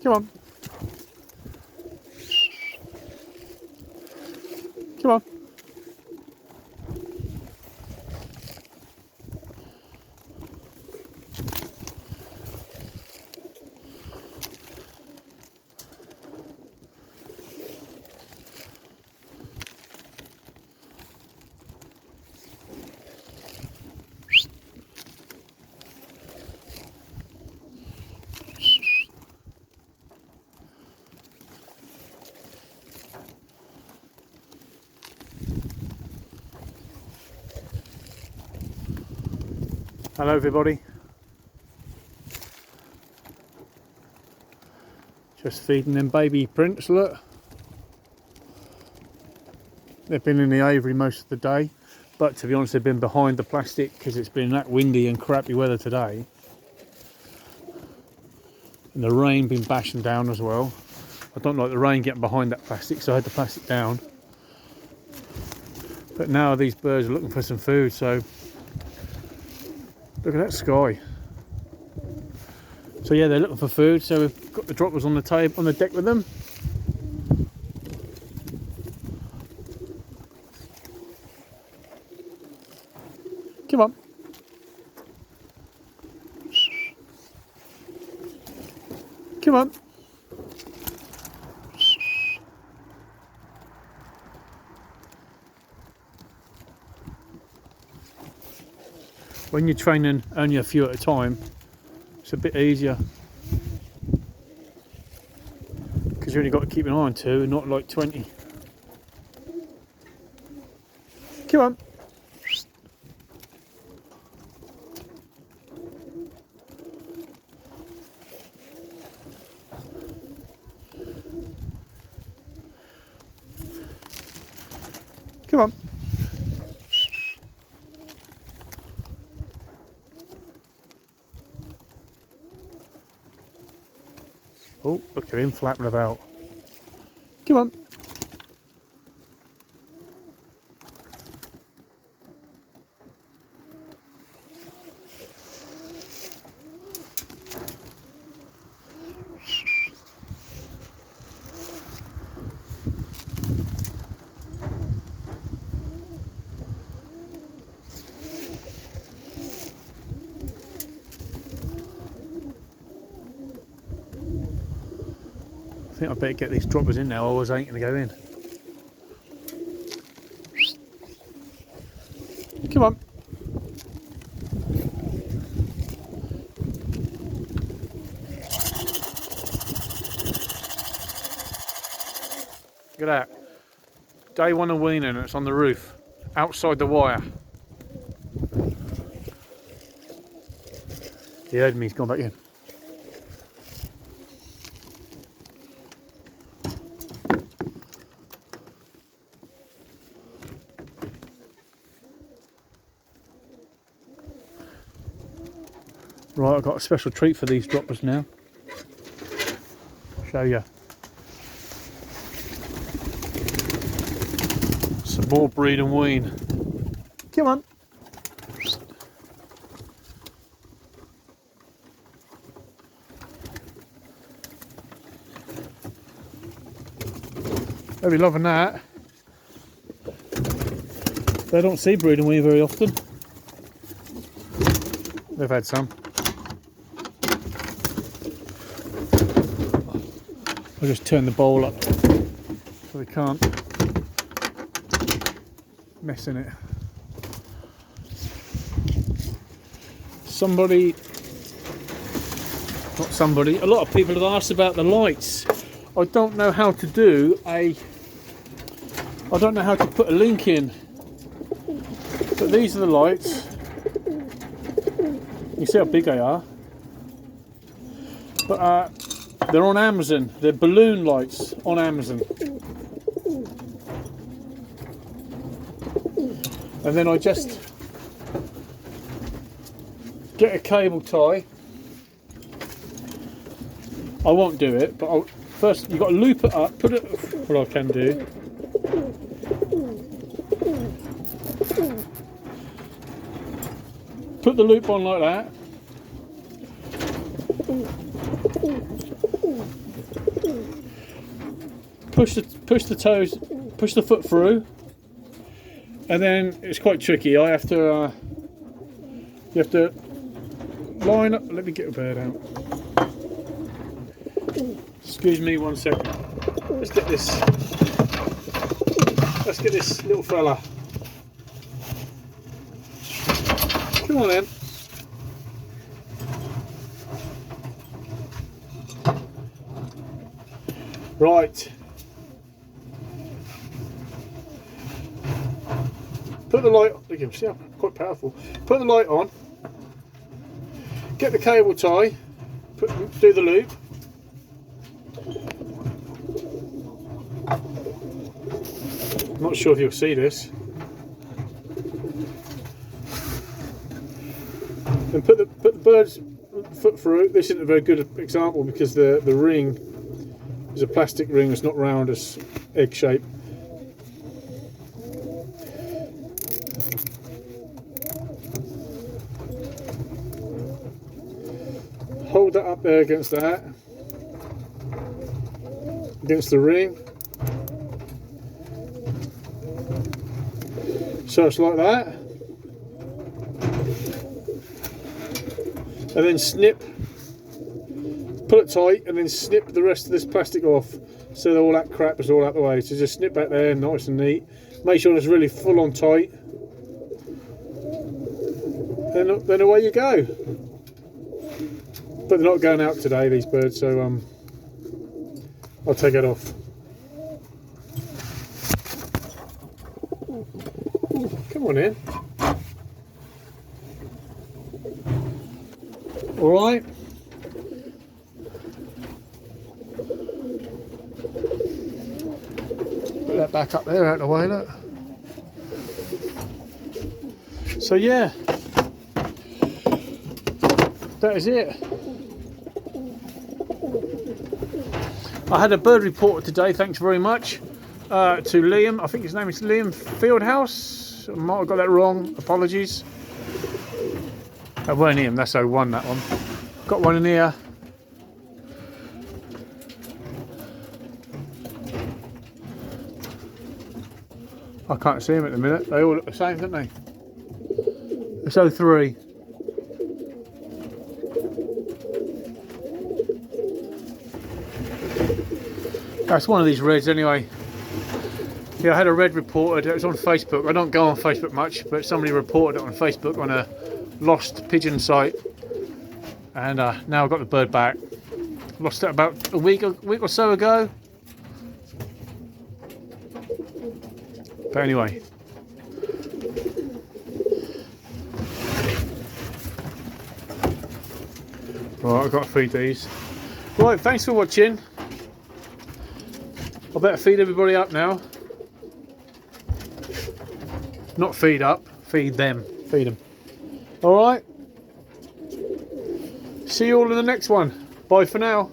Come on. Come on. Hello everybody. Just feeding them baby prints, look. They've been in the aviary most of the day, but to be honest they've been behind the plastic because it's been that windy and crappy weather today. And the rain been bashing down as well. I don't like the rain getting behind that plastic, so I had the plastic down. But now these birds are looking for some food, so look at that sky. So yeah, they're looking for food, so we've got the droppers on the table, on the deck with them. Come on. Come on. When you're training only a few at a time, it's a bit easier. Because you only got to keep an eye on 2 and not like 20. Come on. Come on. Oh, look at him flapping about. Come on. I think I better get these droppers in now, otherwise I ain't going to go in. Come on. Look at that. Day 1 of weaning and it's on the roof, outside the wire. He heard me, he's gone back in. Right, I've got a special treat for these droppers now. Show you. Some more breed and wean. Come on. They'll be loving that. They don't see breed and wean very often. They've had some. I'll just turn the bowl up so they can't mess in it. A lot of people have asked about the lights. I don't know how to put a link in. But these are the lights. You see how big they are. But they're on Amazon. They're balloon lights on Amazon. And then I just get a cable tie. I won't do it, but first you've got to loop it up, put it, what I can do. Put the loop on like that. Push the toes, push the foot through, and then it's quite tricky. You have to line up. Let me get a bird out. Excuse me 1 second. Let's get this little fella. Come on then. Right. Put the light on. You can see I'm quite powerful. Put the light on. Get the cable tie. Do the loop. I'm not sure if you'll see this. And put the bird's foot through. This isn't a very good example because the ring is a plastic ring. It's not round, it's egg shape. Hold that up there against that, against the ring. So it's like that. And then snip, pull it tight, and then snip the rest of this plastic off so that all that crap is all out the way. So just snip back there, nice and neat. Make sure it's really full on tight. Then away you go. But they're not going out today, these birds, so I'll take it off. Come on in. All right. Put that back up there out of the way, look. So yeah, that is it. I had a bird reporter today, thanks very much, to Liam. I think his name is Liam Fieldhouse. I might have got that wrong, apologies. That weren't him, that's 01, that one. Got one in here. I can't see him at the minute. They all look the same, don't they? It's 03. That's one of these reds anyway. Yeah, I had a red reported. It was on Facebook. I don't go on Facebook much, but somebody reported it on Facebook on a lost pigeon site. And now I've got the bird back. Lost it about a week or so ago. But anyway. Right, I've got to feed these. Right, thanks for watching. I better feed everybody up now. Not feed up, feed them. Feed them. Alright. See you all in the next one. Bye for now.